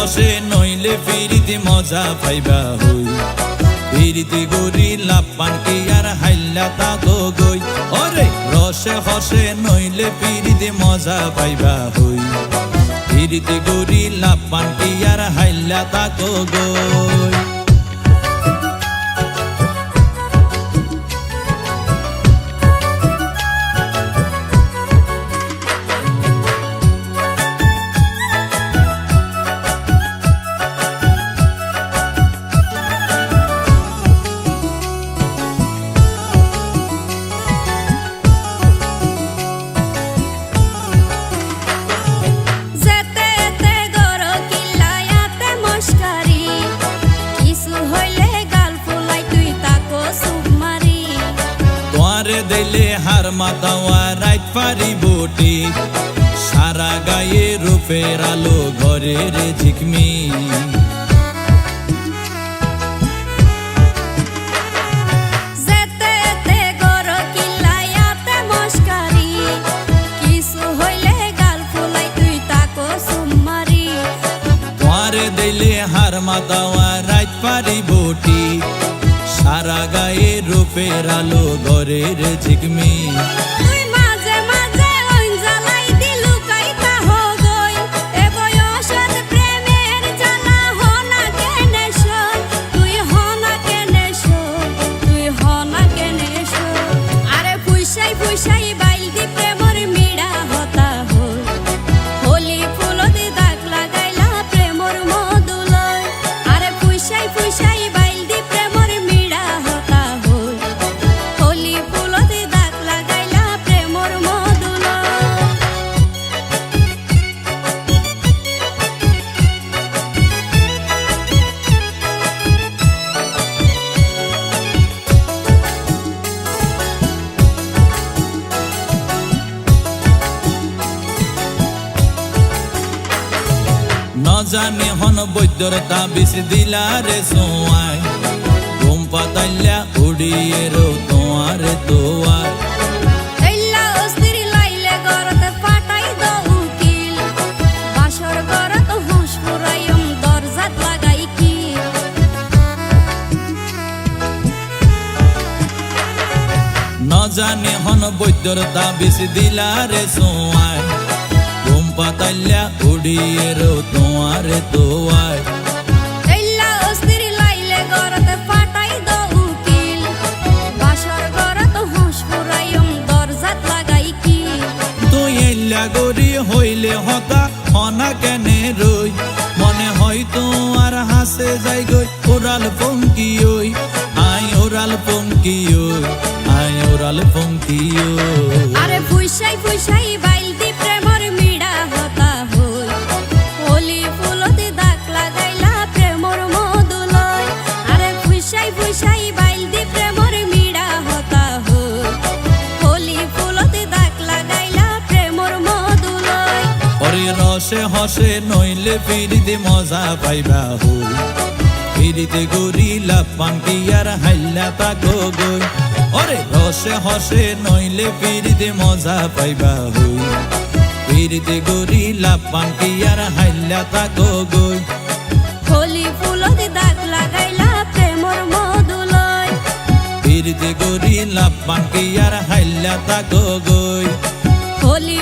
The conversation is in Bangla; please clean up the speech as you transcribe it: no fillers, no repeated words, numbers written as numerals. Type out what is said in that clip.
হসে নইলে ফিরিতে মজা পাইবা হই ফিরিতে গরি লাপান কি আর হাইল্লা তা গই ওরে রসে হসে নইলে ফিরিতে মজা পাইবা হই ফিরিতে গরি লাপান কি আর হাইল্লা তা গই দিলে হার মাতাওয়া রাইত পারি বটি সারা গায়ে রূপের আলো ঘরের ঝিকমি দিলে হার মাতাওয়া রাইত পারি বটি সারা গায়ে রূপের আলো ঘরের ঝিকমি জানে হন বৈদ্যর তাবিজ দিলারে সোয়ায় ঘুম পাতাইলা উড়িয়ে রো তোমার তোয়ার জানে হন বৈদ্যর তাবিজ দিলারে সোয়ায় ঘুম পাতাইলা উড়িয়ে রো তোমার তোয়ায় গরি হইলে হতা হনা কেনে রই মনে হয় তোমার হাসে যাই গই ওরাল পঙ্কি ওই আই ওরাল পঙ্কি ওই আই ওরাল পঙ্কি ওই আরে ফুইসাই ফুইসাই বাইলতি প্রেমর মিড়া হতা হই হোলি ফুলতে দাগ লাগাইলা প্রেমর মধুলয় আরে ফুইসাই ফুইসাই বাইলতি প্রেমর মিড়া হতা হই হোলি ফুলতে দাগ লাগাইলা প্রেমর মধুলয় ওরে রসে হসে নইলে ফিরিতে মজা পাইবা হই ফিরিতে গরি লাপান কি আর হাইল্লা তা গই ওরে রসে হসে নইলে ফিরিতে মজা পাইবা হই ফিরিতে গরি লাপান কি আর হাইল্লা তা গই হোলি ফুলতে দাগ লাগাইলা প্রেমর মধুলয় ফিরিতে গরি লাপান কি আর হাইল্লা তা গই হোলি